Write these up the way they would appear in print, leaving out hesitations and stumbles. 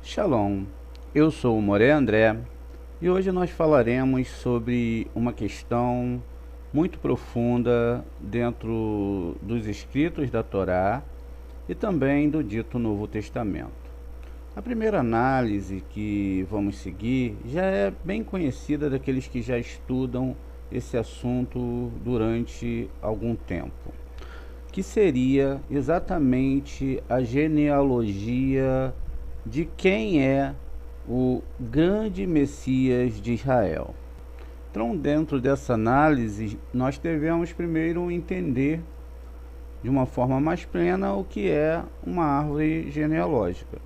Shalom, eu sou o Moré André e hoje nós falaremos sobre uma questão muito profunda dentro dos escritos da Torá e também do dito Novo Testamento. A primeira análise que vamos seguir já é bem conhecida daqueles que já estudam esse assunto durante algum tempo, que seria exatamente a genealogia de quem é o grande Messias de Israel. Então, dentro dessa análise, nós devemos primeiro entender de uma forma mais plena o que é uma árvore genealógica.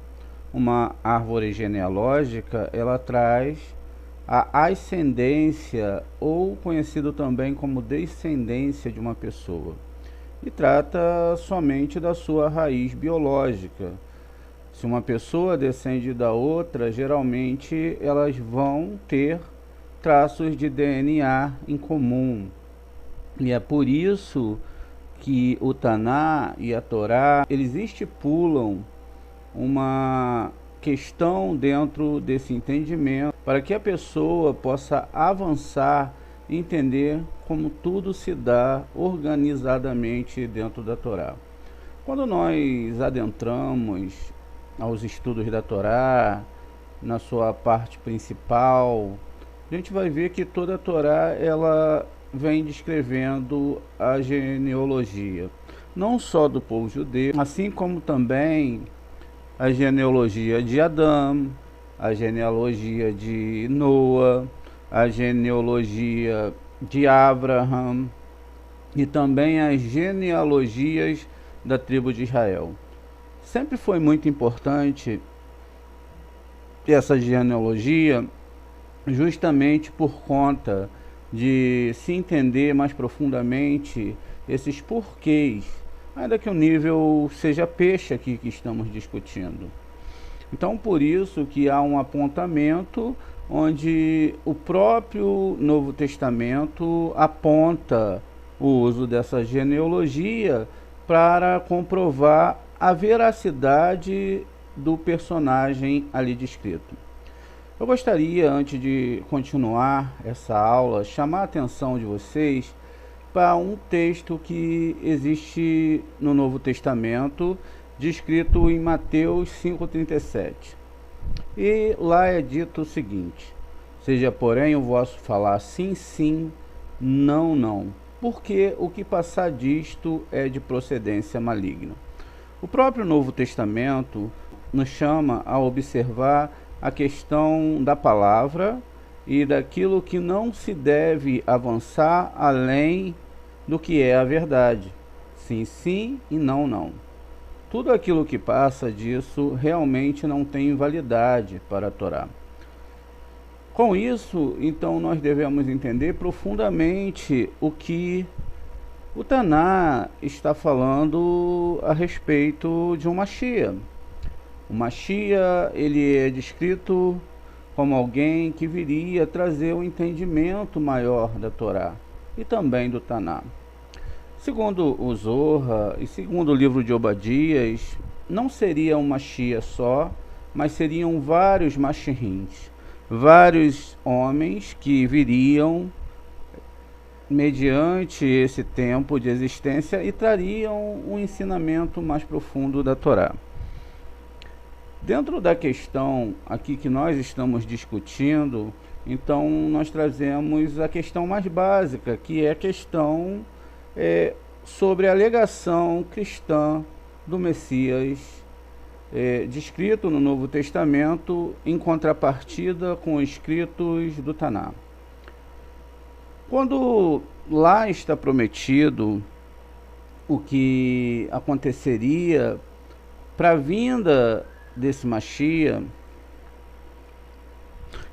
Uma árvore genealógica, ela traz a ascendência, ou conhecido também como descendência de uma pessoa, e trata somente da sua raiz biológica. Se uma pessoa descende da outra, geralmente elas vão ter traços de DNA em comum. E é por isso que o Taná e a Torá, eles estipulam uma questão dentro desse entendimento, para que a pessoa possa avançar e entender como tudo se dá organizadamente dentro da Torá. Quando nós adentramos aos estudos da Torá, na sua parte principal, a gente vai ver que toda a Torá ela vem descrevendo a genealogia, não só do povo judeu, assim como também a genealogia de Adão, a genealogia de Noa, a genealogia de Abraham e também as genealogias da tribo de Israel. Sempre foi muito importante essa genealogia, justamente por conta de se entender mais profundamente esses porquês, ainda que o nível seja peixe aqui que estamos discutindo. Então, por isso que há um apontamento onde o próprio Novo Testamento aponta o uso dessa genealogia para comprovar a veracidade do personagem ali descrito. Eu gostaria, antes de continuar essa aula, chamar a atenção de vocês para um texto que existe no Novo Testamento, descrito em Mateus 5,37. E lá é dito o seguinte: seja, porém, o vosso falar sim, sim, não, não, porque o que passar disto é de procedência maligna. O próprio Novo Testamento nos chama a observar a questão da palavra e daquilo que não se deve avançar além do que é a verdade. Sim, sim e não, não. Tudo aquilo que passa disso realmente não tem validade para a Torá. Com isso, então, nós devemos entender profundamente o que o Taná está falando a respeito de um Mashiach. O Mashiach, ele é descrito como alguém que viria trazer um entendimento maior da Torá e também do Taná. Segundo o Zohar e segundo o livro de Obadias, não seria um Mashiach só, mas seriam vários Mashiachins, vários homens que viriam mediante esse tempo de existência e trariam um ensinamento mais profundo da Torá. Dentro da questão aqui que nós estamos discutindo, então nós trazemos a questão mais básica, que é a questão sobre a alegação cristã do Messias, descrito no Novo Testamento, em contrapartida com os escritos do Taná. Quando lá está prometido o que aconteceria para a vinda desse Mashiach,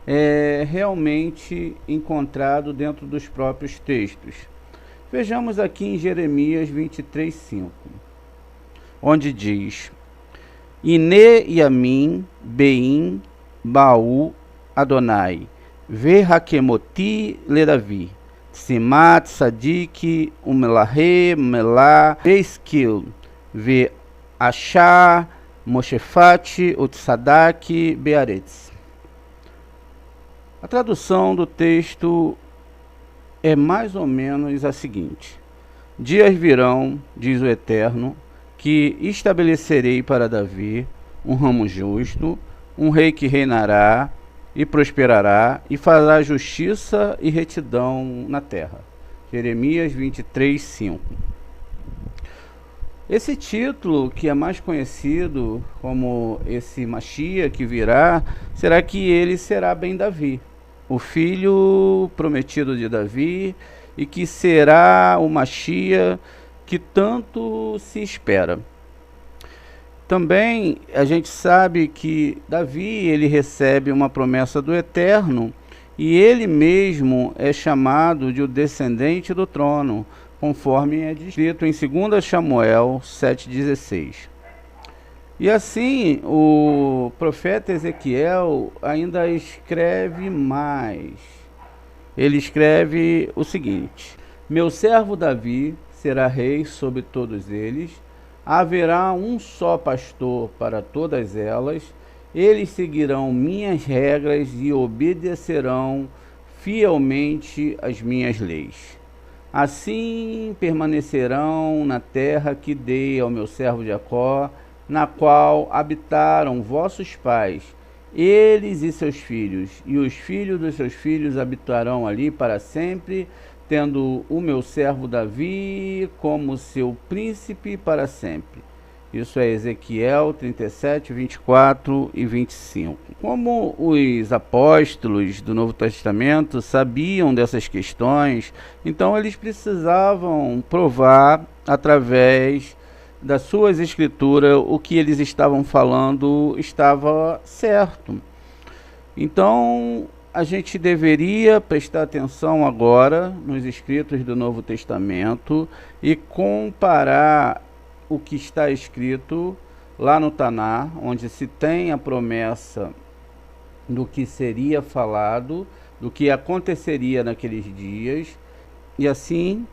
é realmente encontrado dentro dos próprios textos. Vejamos aqui em Jeremias 23:5, onde diz: Ine Yamin Beim Baú Adonai Ve Hakemoti Le Davi Simat, Sadik, Umelahe, Melá, Beiskil, Ve Achá, Moshefat, Utsadak, Bearetz. A tradução do texto é mais ou menos a seguinte: dias virão, diz o Eterno, que estabelecerei para Davi um ramo justo, um rei que reinará e prosperará e fará justiça e retidão na terra. Jeremias 23, 5. Esse título, que é mais conhecido como esse Mashiach que virá, será que ele será bem Davi, o filho prometido de Davi, e que será o Mashiach que tanto se espera. Também a gente sabe que Davi, ele recebe uma promessa do Eterno e ele mesmo é chamado de o descendente do trono, conforme é descrito em 2 Samuel 7,16. E assim, o profeta Ezequiel ainda escreve mais. Ele escreve o seguinte: meu servo Davi será rei sobre todos eles, haverá um só pastor para todas elas, eles seguirão minhas regras e obedecerão fielmente as minhas leis. Assim permanecerão na terra que dei ao meu servo Jacó, na qual habitaram vossos pais, eles e seus filhos, e os filhos dos seus filhos habitarão ali para sempre, tendo o meu servo Davi como seu príncipe para sempre. Isso é Ezequiel 37, 24 e 25. Como os apóstolos do Novo Testamento sabiam dessas questões, então eles precisavam provar através das suas escrituras o que eles estavam falando estava certo. Então a gente deveria prestar atenção agora nos escritos do Novo Testamento e comparar o que está escrito lá no Taná, onde se tem a promessa do que seria falado, do que aconteceria naqueles dias, e assim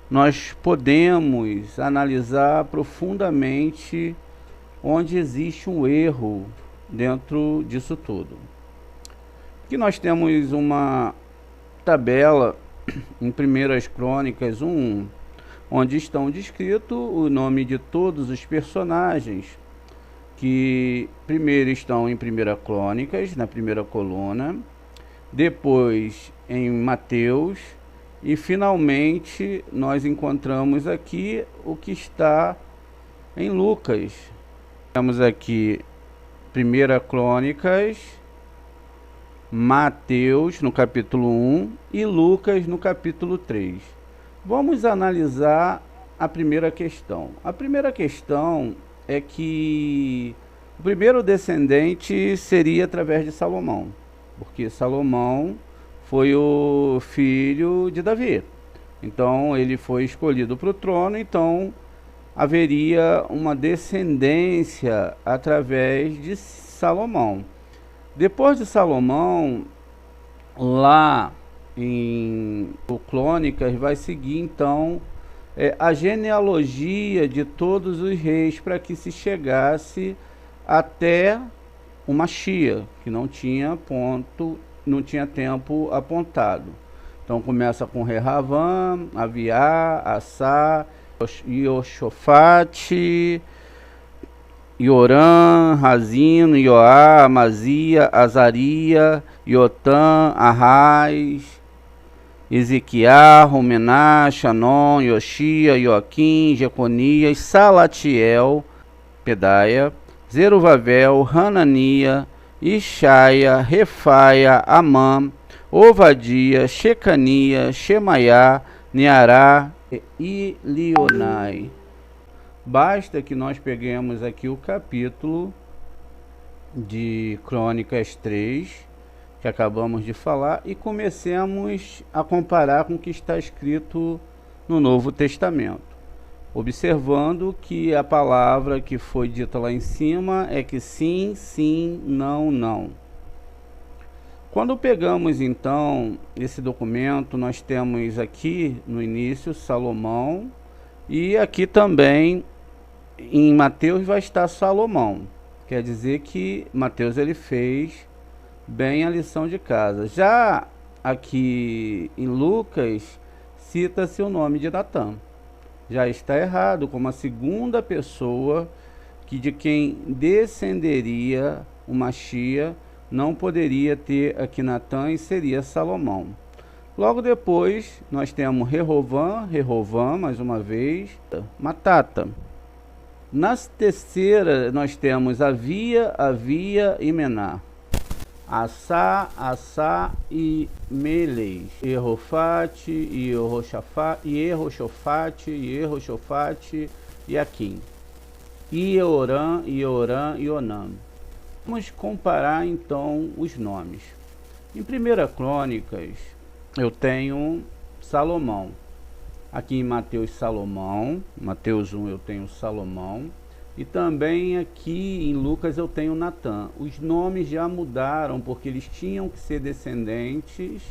nós podemos analisar profundamente onde existe um erro dentro disso tudo. Aqui nós temos uma tabela em 1 Crônicas 1, onde estão descritos o nome de todos os personagens, que primeiro estão em 1 Crônicas, na primeira coluna, depois em Mateus, e finalmente nós encontramos aqui o que está em Lucas. Temos aqui 1 Crônicas, Mateus no capítulo 1 e Lucas no capítulo 3. Vamos analisar a primeira questão. A primeira questão é que o primeiro descendente seria através de Salomão, porque Salomão foi o filho de Davi. Então ele foi escolhido para o trono, então haveria uma descendência através de Salomão. Depois de Salomão, lá em Crônicas, vai seguir então a genealogia de todos os reis para que se chegasse até o Mashiach, que não tinha tempo apontado. Então começa com Rehavam, Aviá, Assá, Yoshofate, Yoram, Razino, Yoá, Amazia, Azaria, Yotam, Arraiz, Ezequiá, Romená, Xanon, Yoshia, Joaquim, Jeconias, Salatiel, Pedaia, Zeruvavel, Hanania, Ixaia, Refaia, Amã, Ovadia, Shecania, Shemaiá, Neará e Lionai. Basta que nós peguemos aqui o capítulo de Crônicas 3, que acabamos de falar, e comecemos a comparar com o que está escrito no Novo Testamento, observando que a palavra que foi dita lá em cima é que sim, sim, não, não. Quando pegamos então esse documento, nós temos aqui no início Salomão, e aqui também em Mateus vai estar Salomão. Quer dizer que Mateus ele fez bem a lição de casa. Já aqui em Lucas cita-se o nome de Natan. Já está errado, como a segunda pessoa que de quem descenderia o Machia, não poderia ter aqui Natan e seria Salomão. Logo depois nós temos Rehovam, mais uma vez, Matata. Na terceira nós temos Avia e Mená. Assá e Meles, Erofate e Erroshofate e Aquim. Ioram e Onam. Vamos comparar então os nomes. Em 1 Crônicas eu tenho Salomão. Aqui em Mateus Salomão, Mateus 1 eu tenho Salomão. E também aqui em Lucas eu tenho Natan. Os nomes já mudaram porque eles tinham que ser descendentes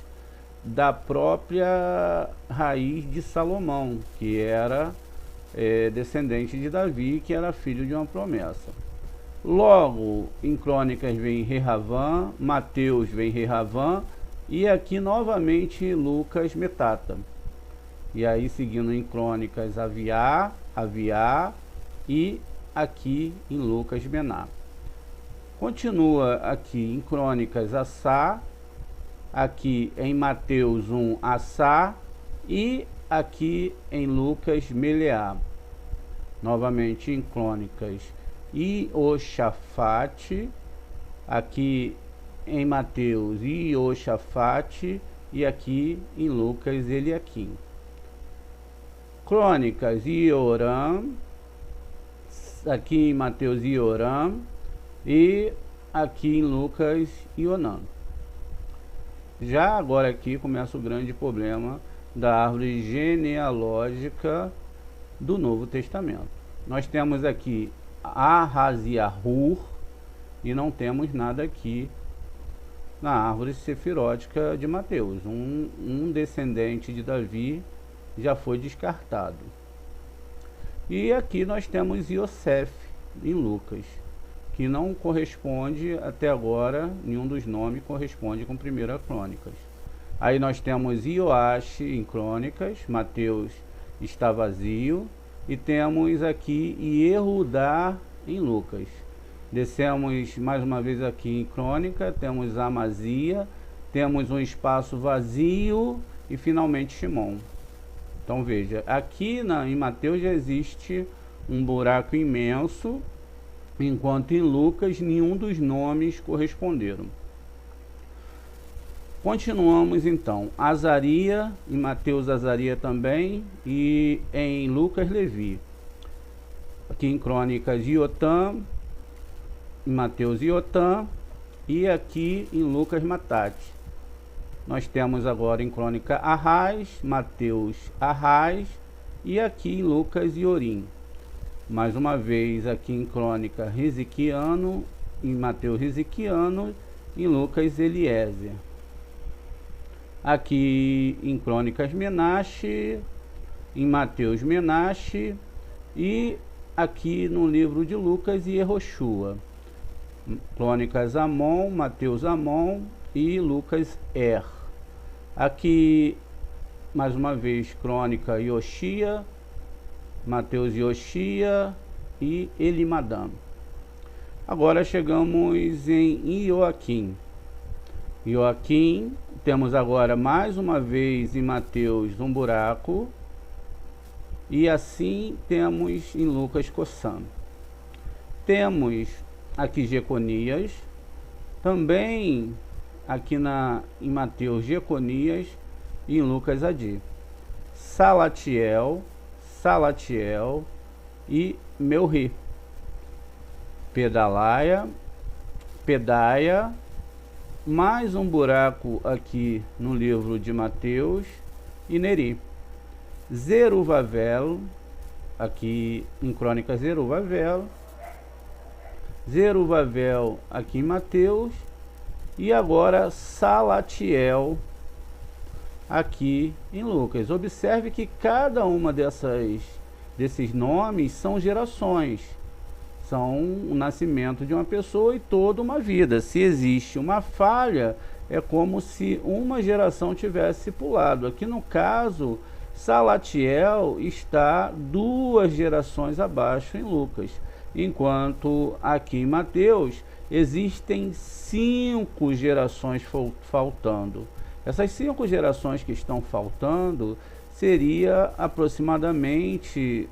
da própria raiz de Salomão, que era descendente de Davi, que era filho de uma promessa. Logo, em Crônicas vem Rehavam, Mateus vem Rehavam, e aqui novamente Lucas Metata. E aí seguindo em Crônicas Aviá e aqui em Lucas Mená. Continua aqui em Crônicas Assá, aqui em Mateus 1 Assá e aqui em Lucas Meleá. Novamente em Crônicas Ioshafate, aqui em Mateus Ioshafate e aqui em Lucas Eliaquim. Crônicas Ioram, aqui em Mateus Ioram e aqui em Lucas Ionam. Já agora aqui começa o grande problema da árvore genealógica do Novo Testamento. Nós temos aqui Ahaziahur e não temos nada aqui na árvore sefirótica de Mateus. Um descendente de Davi já foi descartado. E aqui nós temos Iosef em Lucas, que não corresponde até agora, nenhum dos nomes corresponde com 1 Crônicas. Aí nós temos Ioash em Crônicas, Mateus está vazio, e temos aqui Yehudá em Lucas. Descemos mais uma vez aqui em Crônica, temos Amazia, temos um espaço vazio e finalmente Shimon. Então veja, aqui em Mateus já existe um buraco imenso, enquanto em Lucas nenhum dos nomes corresponderam. Continuamos então, Azaria, em Mateus Azaria também, e em Lucas Levi. Aqui em Crônicas Iotam, em Mateus Iotam, e aqui em Lucas Matate. Nós temos agora em Crônica Arrais, Mateus Arrais, e aqui em Lucas Iorim. Mais uma vez aqui em Crônica Riziquiano, em Mateus Riziquiano, em Lucas Eliezer. Aqui em Crônicas Menache, em Mateus Menache, e aqui no livro de Lucas Yehoshua. Crônicas Amon, Mateus Amon e Lucas Aqui mais uma vez Crônica Yoshia, Mateus Yoshia e Elimadam. Agora chegamos em Ioaquim. Ioaquim, temos agora mais uma vez em Mateus um buraco, e assim temos em Lucas Cossam. Temos aqui Jeconias, também aqui em Mateus Jeconias e em Lucas Adi. Salatiel e Melri. Pedaia, mais um buraco aqui no livro de Mateus e Neri. Zerubbabel, aqui em Crônicas Zerubbabel aqui em Mateus e agora Salatiel aqui em Lucas. Observe que cada uma desses nomes são gerações, são o nascimento de uma pessoa e toda uma vida. Se existe uma falha, é como se uma geração tivesse pulado. Aqui no caso, Salatiel está 2 gerações abaixo em Lucas, enquanto aqui em Mateus existem 5 gerações faltando. Essas 5 gerações que estão faltando seria aproximadamente,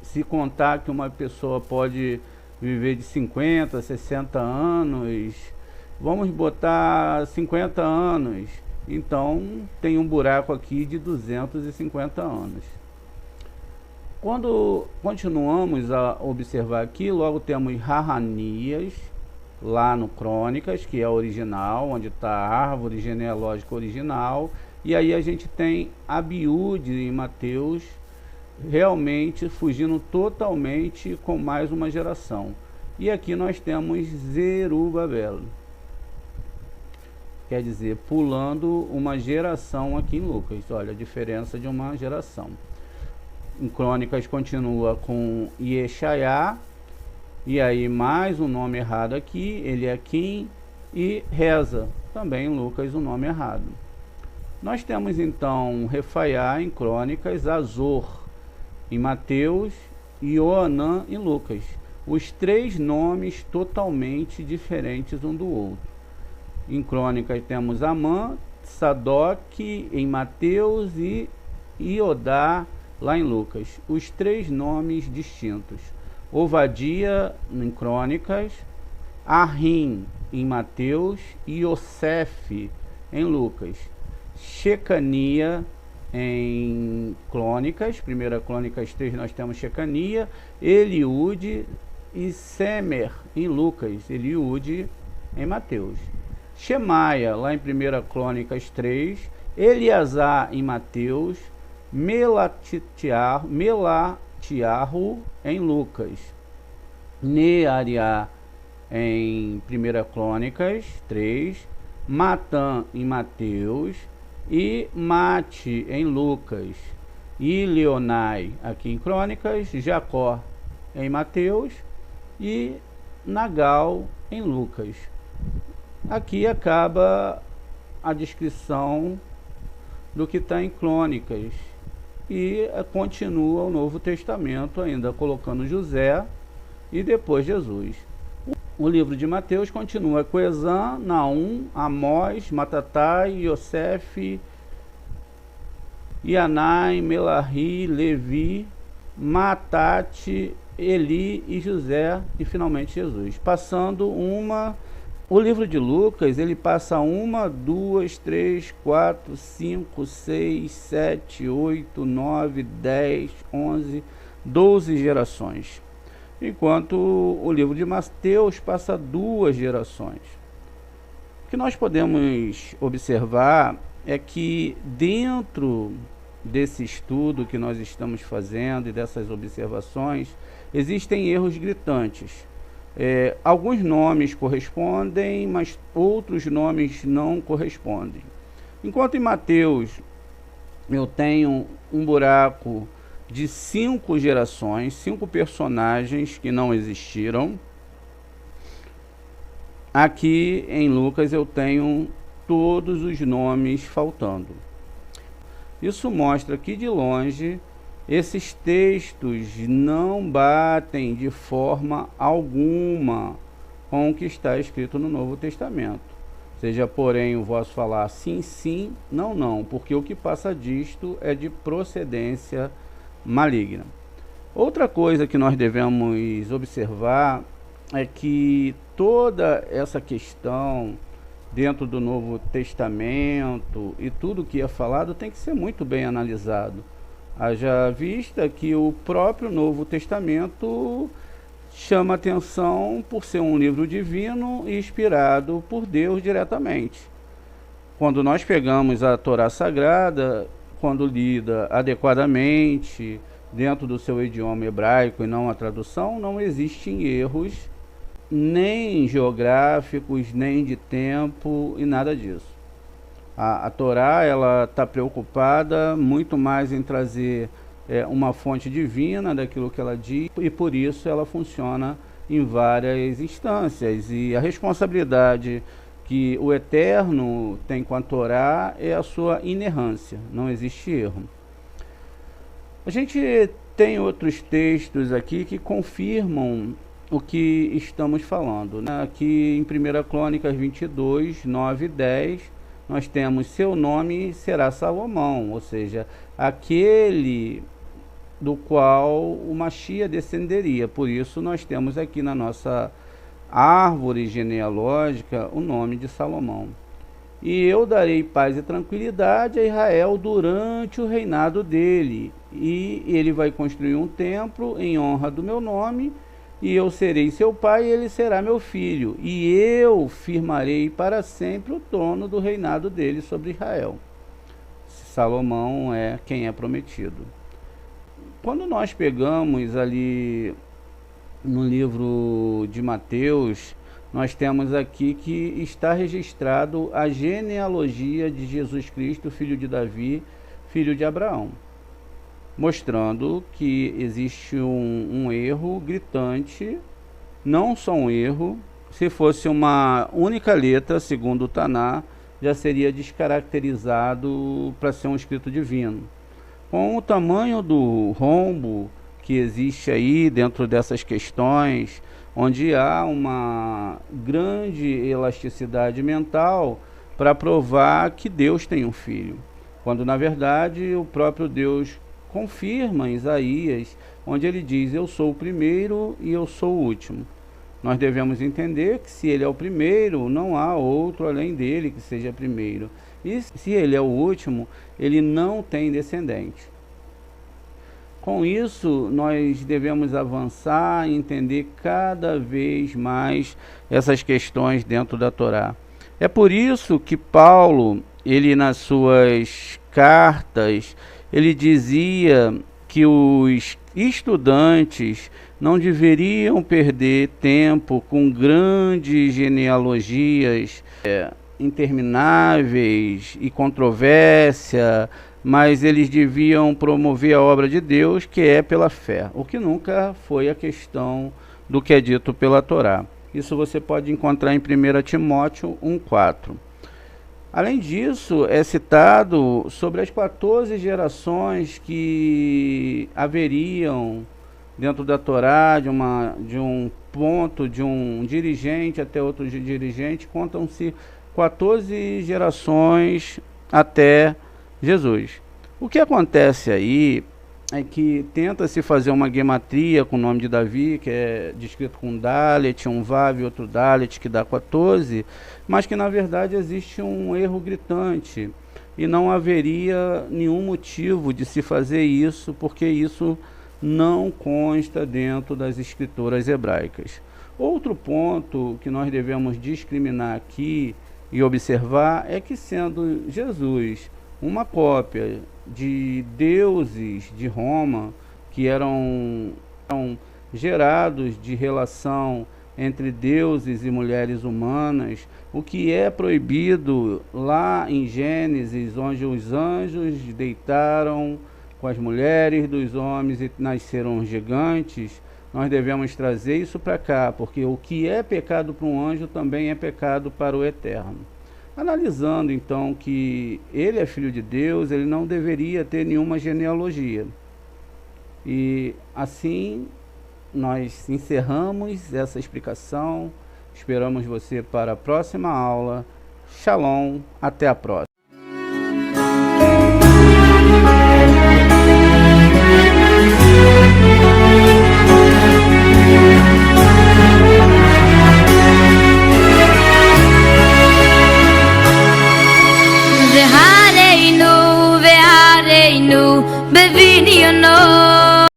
se contar que uma pessoa pode viver de 50, 60 anos, vamos botar 50 anos, então tem um buraco aqui de 250 anos. Quando continuamos a observar aqui, logo temos Hananias, lá no Crônicas, que é a original, onde está a árvore genealógica original, e aí a gente tem Abiúde em Mateus, realmente fugindo totalmente com mais uma geração. E aqui nós temos Zerubabel, quer dizer, pulando uma geração aqui em Lucas. Olha a diferença de uma geração. Em Crônicas continua com Yeshaiá, e aí mais um nome errado aqui, Eliakim, e Reza, também em Lucas um nome errado. Nós temos então Refaiá em Crônicas, Azor em Mateus e Oanã em Lucas. Os 3 nomes totalmente diferentes um do outro. Em Crônicas temos Amã, Sadoc em Mateus e Iodá lá em Lucas. Os 3 nomes distintos. Ovadia em Crônicas, Ahim em Mateus e Yosef em Lucas. Shecania em Crônicas, 1 Crônicas 3 nós temos Shecania, Eliúde e Semer em Lucas, Eliúde em Mateus. Shemaia lá em 1 Crônicas 3, Eleazar em Mateus, Melatiarro em Lucas, Neariá em 1 Crônicas 3, Matã em Mateus e Mate em Lucas, e Leonai aqui em Crônicas, Jacó em Mateus e Nagal em Lucas. Aqui acaba a descrição do que está em Crônicas e continua o Novo Testamento ainda colocando José e depois Jesus. O livro de Mateus continua com Esã, Naum, Amós, Matatai, Yosef, Ianai, Melahi, Levi, Matate, Eli e José e finalmente Jesus. O livro de Lucas, ele passa 1, 2, 3, 4, 5, 6, 7, 8, 9, 10, 11, 12 gerações. Enquanto o livro de Mateus passa 2 gerações. O que nós podemos observar é que dentro desse estudo que nós estamos fazendo e dessas observações, existem erros gritantes. Alguns nomes correspondem, mas outros nomes não correspondem. Enquanto em Mateus eu tenho um buraco de 5 gerações, 5 personagens que não existiram, aqui em Lucas eu tenho todos os nomes faltando. Isso mostra que de longe esses textos não batem de forma alguma com o que está escrito no Novo Testamento. Seja, porém, o vosso falar sim, sim, não, não, porque o que passa disto é de procedência maligna. Outra coisa que nós devemos observar é que toda essa questão dentro do Novo Testamento e tudo que é falado tem que ser muito bem analisado. Haja vista que o próprio Novo Testamento chama atenção por ser um livro divino e inspirado por Deus diretamente. Quando nós pegamos a Torá Sagrada, quando lida adequadamente, dentro do seu idioma hebraico e não a tradução, não existem erros nem geográficos, nem de tempo e nada disso. A Torá, ela está preocupada muito mais em trazer uma fonte divina daquilo que ela diz, e por isso ela funciona em várias instâncias. E a responsabilidade que o Eterno tem com a Torá é a sua inerrância, não existe erro. A gente tem outros textos aqui que confirmam o que estamos falando, né? Aqui em 1 Crônicas 22, 9 e 10, nós temos: seu nome será Salomão, ou seja, aquele do qual o Mashiach descenderia. Por isso nós temos aqui na nossa árvore genealógica o nome de Salomão. E eu darei paz e tranquilidade a Israel durante o reinado dele, e ele vai construir um templo em honra do meu nome, e eu serei seu pai e ele será meu filho, e eu firmarei para sempre o trono do reinado dele sobre Israel. Salomão é quem é prometido. Quando nós pegamos ali no livro de Mateus, nós temos aqui que está registrado a genealogia de Jesus Cristo, filho de Davi, filho de Abraão, mostrando que existe um erro gritante, não só um erro. Se fosse uma única letra, segundo o Taná, já seria descaracterizado para ser um escrito divino. Com o tamanho do rombo que existe aí dentro dessas questões, onde há uma grande elasticidade mental para provar que Deus tem um filho, quando na verdade o próprio Deus confirma em Isaías, onde ele diz: eu sou o primeiro e eu sou o último. Nós devemos entender que se ele é o primeiro, não há outro além dele que seja primeiro. E se ele é o último, ele não tem descendente. Com isso, nós devemos avançar e entender cada vez mais essas questões dentro da Torá. É por isso que Paulo, ele nas suas cartas, ele dizia que os estudantes não deveriam perder tempo com grandes genealogias intermináveis e controvérsia, mas eles deviam promover a obra de Deus, que é pela fé, o que nunca foi a questão do que é dito pela Torá. Isso você pode encontrar em 1 Timóteo 1,4. Além disso, é citado sobre as 14 gerações que haveriam dentro da Torá, de um ponto, de um dirigente até outro dirigente, contam-se 14 gerações até Jesus. O que acontece aí é que tenta-se fazer uma gematria com o nome de Davi, que é descrito com Dalet, um Vav e outro Dalet, que dá 14, mas que na verdade existe um erro gritante, e não haveria nenhum motivo de se fazer isso, porque isso não consta dentro das escrituras hebraicas. Outro ponto que nós devemos discriminar aqui e observar é que, sendo Jesus uma cópia de deuses de Roma, que eram gerados de relação entre deuses e mulheres humanas, o que é proibido lá em Gênesis, onde os anjos deitaram com as mulheres dos homens e nasceram gigantes, nós devemos trazer isso para cá, porque o que é pecado para um anjo também é pecado para o Eterno. Analisando então que ele é filho de Deus, ele não deveria ter nenhuma genealogia. E assim nós encerramos essa explicação. Esperamos você para a próxima aula. Shalom, até a próxima. Beviniono